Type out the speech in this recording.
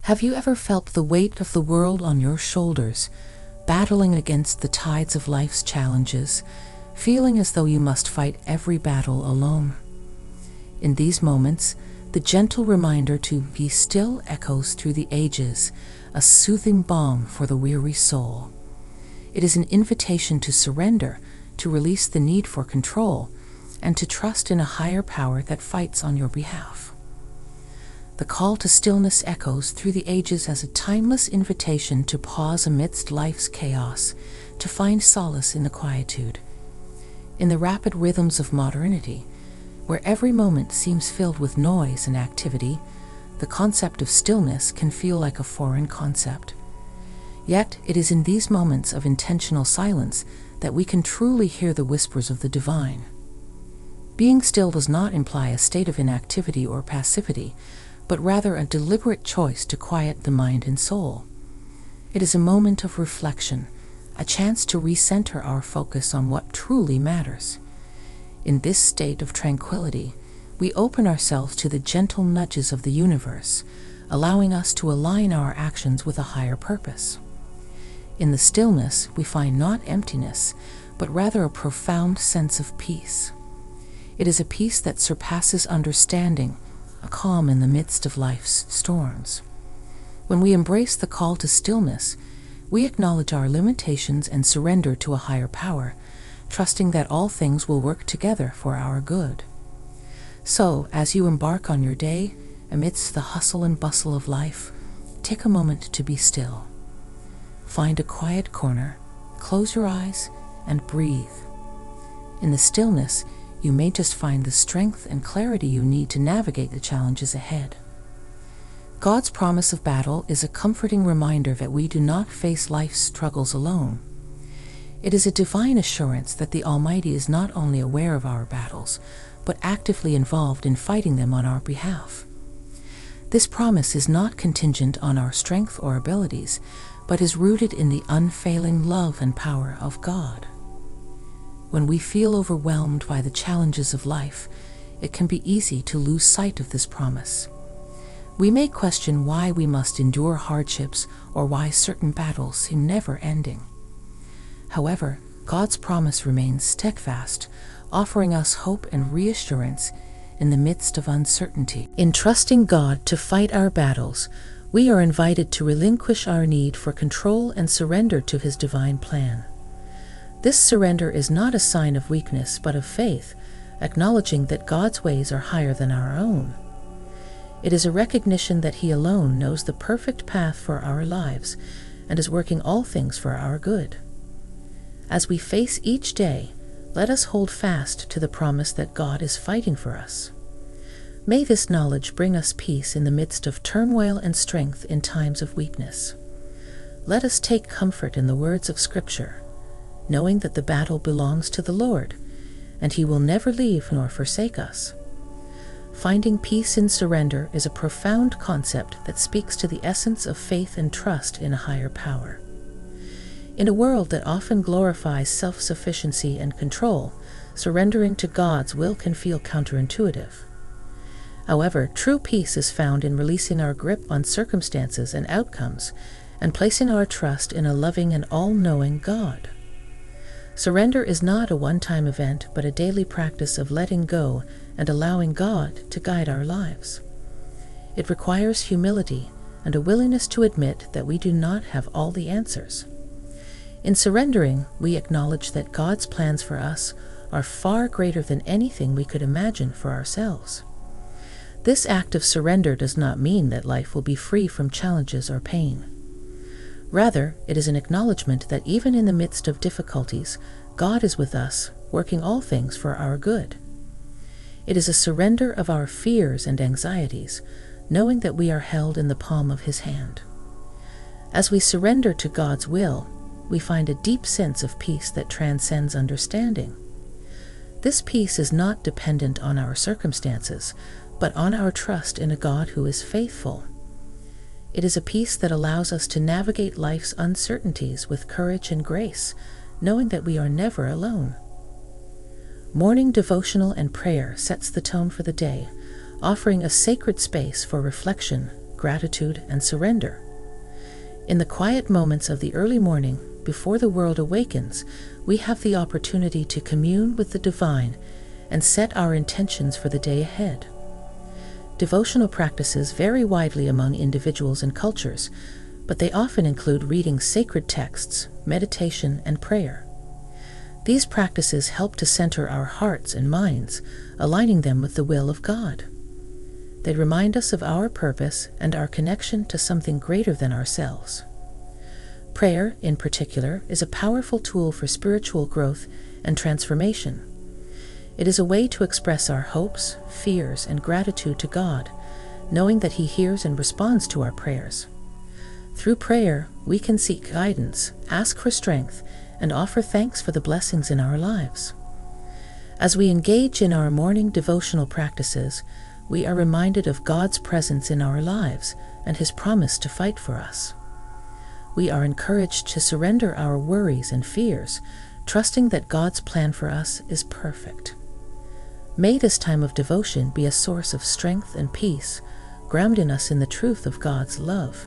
Have you ever felt the weight of the world on your shoulders, battling against the tides of life's challenges, feeling as though you must fight every battle alone? In these moments, the gentle reminder to be still echoes through the ages, a soothing balm for the weary soul. It is an invitation to surrender, to release the need for control, and to trust in a higher power that fights on your behalf. The call to stillness echoes through the ages as a timeless invitation to pause amidst life's chaos, to find solace in the quietude. In the rapid rhythms of modernity, where every moment seems filled with noise and activity, the concept of stillness can feel like a foreign concept. Yet, it is in these moments of intentional silence that we can truly hear the whispers of the divine. Being still does not imply a state of inactivity or passivity, but rather a deliberate choice to quiet the mind and soul. It is a moment of reflection, a chance to recenter our focus on what truly matters. In this state of tranquility, we open ourselves to the gentle nudges of the universe, allowing us to align our actions with a higher purpose. In the stillness, we find not emptiness, but rather a profound sense of peace. It is a peace that surpasses understanding, a calm in the midst of life's storms. When we embrace the call to stillness, we acknowledge our limitations and surrender to a higher power, trusting that all things will work together for our good. So, as you embark on your day, amidst the hustle and bustle of life, take a moment to be still. Find a quiet corner, close your eyes, and breathe. In the stillness, you may just find the strength and clarity you need to navigate the challenges ahead. God's promise of battle is a comforting reminder that we do not face life's struggles alone. It is a divine assurance that the Almighty is not only aware of our battles, but actively involved in fighting them on our behalf. This promise is not contingent on our strength or abilities, but is rooted in the unfailing love and power of God. When we feel overwhelmed by the challenges of life, it can be easy to lose sight of this promise. We may question why we must endure hardships or why certain battles seem never ending. However, God's promise remains steadfast, offering us hope and reassurance in the midst of uncertainty. In trusting God to fight our battles, we are invited to relinquish our need for control and surrender to His divine plan. This surrender is not a sign of weakness but of faith, acknowledging that God's ways are higher than our own. It is a recognition that He alone knows the perfect path for our lives and is working all things for our good. As we face each day, let us hold fast to the promise that God is fighting for us. May this knowledge bring us peace in the midst of turmoil and strength in times of weakness. Let us take comfort in the words of Scripture, knowing that the battle belongs to the Lord, and He will never leave nor forsake us. Finding peace in surrender is a profound concept that speaks to the essence of faith and trust in a higher power. In a world that often glorifies self-sufficiency and control, surrendering to God's will can feel counterintuitive. However, true peace is found in releasing our grip on circumstances and outcomes and placing our trust in a loving and all-knowing God. Surrender is not a one-time event, but a daily practice of letting go and allowing God to guide our lives. It requires humility and a willingness to admit that we do not have all the answers. In surrendering, we acknowledge that God's plans for us are far greater than anything we could imagine for ourselves. This act of surrender does not mean that life will be free from challenges or pain. Rather, it is an acknowledgement that even in the midst of difficulties, God is with us, working all things for our good. It is a surrender of our fears and anxieties, knowing that we are held in the palm of His hand. As we surrender to God's will, we find a deep sense of peace that transcends understanding. This peace is not dependent on our circumstances, but on our trust in a God who is faithful. It is a peace that allows us to navigate life's uncertainties with courage and grace, knowing that we are never alone. Morning devotional and prayer sets the tone for the day, offering a sacred space for reflection, gratitude and surrender. In the quiet moments of the early morning, before the world awakens, we have the opportunity to commune with the divine and set our intentions for the day ahead. Devotional practices vary widely among individuals and cultures, but they often include reading sacred texts, meditation, and prayer. These practices help to center our hearts and minds, aligning them with the will of God. They remind us of our purpose and our connection to something greater than ourselves. Prayer, in particular, is a powerful tool for spiritual growth and transformation. It is a way to express our hopes, fears, and gratitude to God, knowing that He hears and responds to our prayers. Through prayer, we can seek guidance, ask for strength, and offer thanks for the blessings in our lives. As we engage in our morning devotional practices, we are reminded of God's presence in our lives and His promise to fight for us. We are encouraged to surrender our worries and fears, trusting that God's plan for us is perfect. May this time of devotion be a source of strength and peace, grounding us in the truth of God's love.